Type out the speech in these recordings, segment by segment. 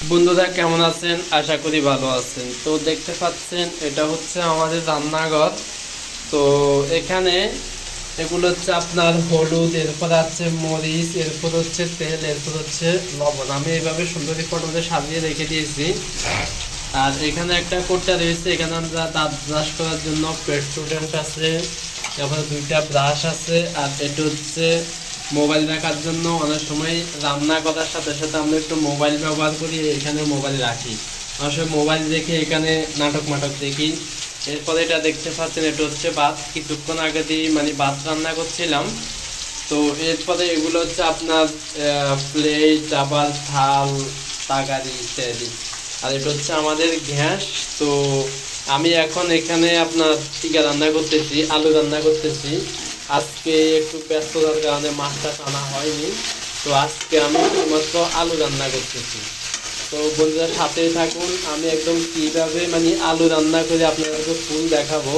বন্ধুরা কেমন আছেন? আশা করি ভালো আছেন। তো দেখতে পাচ্ছেন এটা হচ্ছে আমাদের রান্নাঘর। তো এখানে এগুলো হচ্ছে আপনার হলুদ, এরপর আছে মরিচ, এরপর হচ্ছে তেল, এরপর হচ্ছে লবণ। আমি এইভাবে সুন্দর করে সাজিয়ে রেখে দিয়েছি। আর এখানে একটা কোটটা রয়েছে, এখানে আমরা দাঁত ব্রাশ করার জন্য পেস্টুডেন্ট আছে, তারপরে দুইটা ব্রাশ আছে। আর এটা হচ্ছে মোবাইল রাখার জন্য। অনেক সময় রান্না করার সাথে সাথে আমরা একটু মোবাইল ব্যবহার করি, এখানে মোবাইল রাখি। অনেক সময় মোবাইল দেখে এখানে নাটক দেখি। এরপরে এটা দেখতে পাচ্ছেন, এটা হচ্ছে ভাত। কিছুক্ষণ আগে দিয়ে মানে ভাত রান্না করছিলাম। তো এরপরে এগুলো হচ্ছে আপনার প্লেট, আবার থাল, তাগারি ইত্যাদি। আর এটা হচ্ছে আমাদের গ্যাস। তো আমি এখন এখানে আপনার টিকা রান্না করতেছি, আলু রান্না করতেছি। আজকে একটু ব্যস্ততার কারণে মাছটা আনা হয়নি। তো আজকে আমি শুধুমাত্র আলু রান্না করতেছি। তো বন্ধুরা সাথে থাকুন, আমি একদম কীভাবে মানে আলু রান্না করে আপনাদেরকে ফুল দেখাবো।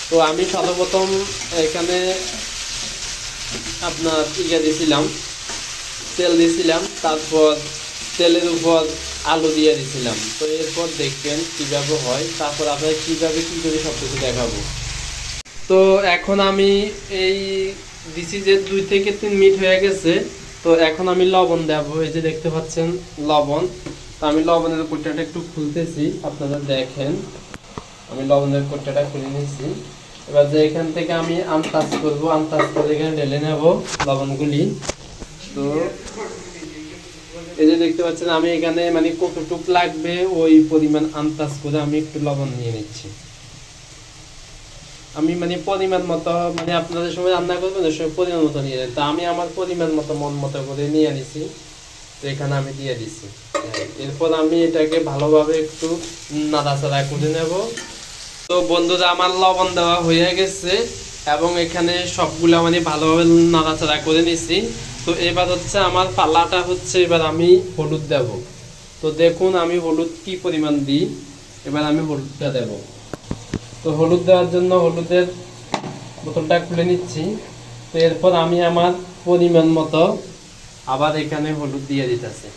তো আমি সর্বপ্রথম এখানে আপনার ইয়ে দিয়েছিলাম, তেল দিয়েছিলাম, তারপর তেলের উপর আলু দিয়ে দিয়েছিলাম। তো এরপর দেখবেন কীভাবে হয়, তারপর আপনার কীভাবে কী করে সব কিছু দেখাবো। তো এখন আমি এই দিছি যে 2 থেকে 3 মিনিট হয়ে গেছে। তো এখন আমি লবণ দেবো, এই যে দেখতে পাচ্ছেন লবণ। তো আমি লবণের কোট্টাটা একটু খুলতেছি, আপনারা দেখেন। আমি লবণের কোট্টাটা খুলে নিচ্ছি। এবার যে এখান থেকে আমি আন্দাজ করবো, আন্দাজ করে এখানে ঢেলে নেব লবণগুলি। তো এই যে দেখতে পাচ্ছেন আমি এখানে মানে কতটুক লাগবে ওই পরিমাণ আন্দাজ করে আমি একটু লবণ নিয়ে নিচ্ছি। আমি মানে পরিমাণ মতো, মানে আপনাদের সময় রান্না করবেন ওই সময় পরিমাণ মতো নিয়ে নেন। তা আমি আমার পরিমাণ মতো মন মতো করে নিয়ে নিছি। তো এখানে আমি দিয়ে দিচ্ছি। এরপর আমি এটাকে ভালোভাবে একটু নাড়াচাড়া করে নেব। তো বন্ধুরা আমার লবণ দেওয়া হয়ে গেছে এবং এখানে সবগুলো মানে ভালোভাবে নাড়াচাড়া করে নিছি। তো এবার হচ্ছে আমার পাল্লাটা হচ্ছে, এবার আমি হলুদ দেব। তো দেখুন আমি হলুদ কি পরিমাণ দিই। এবার আমি হলুদটা দেব। তো হলুদ দেওয়ার জন্য হলুদের বোতলটা খুলে নিচ্ছি। তো এরপর আমি আমার পরিমাণ মতো আবার এখানে হলুদ দিয়ে দিতেছি।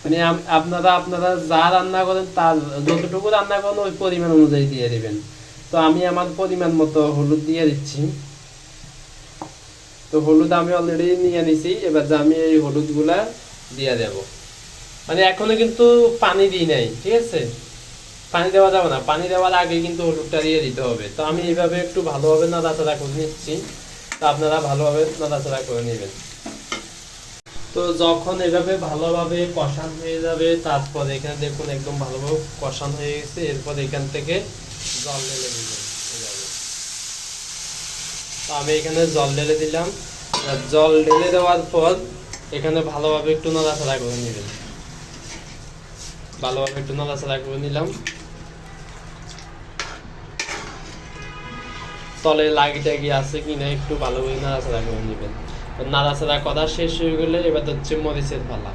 মানে আপনারা যা রান্না করেন তার যতটুকু রান্না করেন ওই পরিমাণ অনুযায়ী দিয়ে দিবেন। তো আমি আমার পরিমাণ মতো হলুদ দিয়ে দিচ্ছি। তো হলুদ আমি অলরেডি নিয়ে নিছি। এবার যে আমি এই হলুদগুলা দিয়ে দেব। মানে এখনো কিন্তু পানি দিই নাই, ঠিক আছে? পানি দেওয়া যাবে না, পানি দেওয়ার আগে কিন্তু হলুদটা দিয়ে দিতে হবে। তো আমি এইভাবে একটু ভালোভাবে নাড়াচাড়া করে নিচ্ছি। তো আপনারা ভালোভাবে নাড়াচাড়া করে নেবেন। তো যখন এভাবে ভালোভাবে কষান হয়ে যাবে, তারপর এখানে দেখুন একদম ভালোভাবে কষান হয়ে গেছে। এরপর এখান থেকে জল ঢেলে দিবেন এভাবে। তো আমি এখানে জল ঢেলে দিলাম। জল ঢেলে দেওয়ার পর এখানে ভালোভাবে একটু নাড়াচাড়া করে নেবেন। ভালোভাবে একটু নাড়াচাড়া করে নিলাম। তলে লাগি টাগি আছে কিনা একটু ভালো করে নাড়াচাড়া করে নেবেন। নাড়াচাড়া করা শেষ হয়ে গেলে এবার হচ্ছে মরিচের পালা।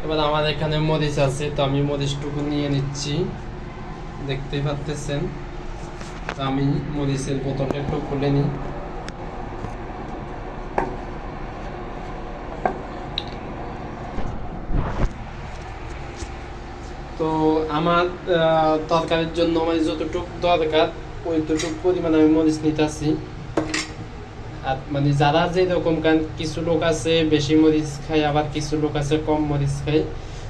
এবার আমার এখানে মরিচ আছে, তো আমি মরিচটুকু নিয়ে নিচ্ছি, দেখতেই পাচ্ছেন। তো আমি মরিচের বোতলটা একটু খুলে নিই। তো আমার তরকারির জন্য মানে যতটুকু দরকার ওইটুকু পরিমাণ আমি মরিচ নিতেছি। আর মানে যারা যেরকম, কারণ কিছু লোক আছে বেশি মরিচ খায়, আবার কিছু লোক আছে কম মরিচ খায়।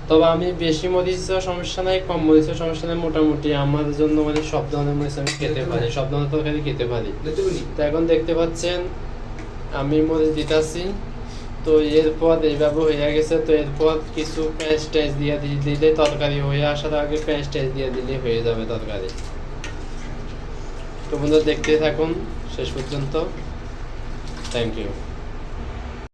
তবে আমি বেশি মরিচের সমস্যা নাই, কম মরিচের সমস্যা নাই, মোটামুটি আমার জন্য মানে সব ধরনের মরিচ আমি খেতে পারি, সব ধরনের তরকারি খেতে পারি। তো এখন দেখতে পাচ্ছেন আমি মরিচ দিতেছি। তো এরপর এইভাবে হয়ে গেছে। তো এরপর কিছু পেঁয়াজ টেস্ট দিয়ে দিলে তরকারি হয়ে আসার আগে পেঁয়াজ টেস্ট দিয়ে দিলে হয়ে যাবে তরকারি। তো বন্ধুরা দেখতে থাকুন শেষ পর্যন্ত। Thank you.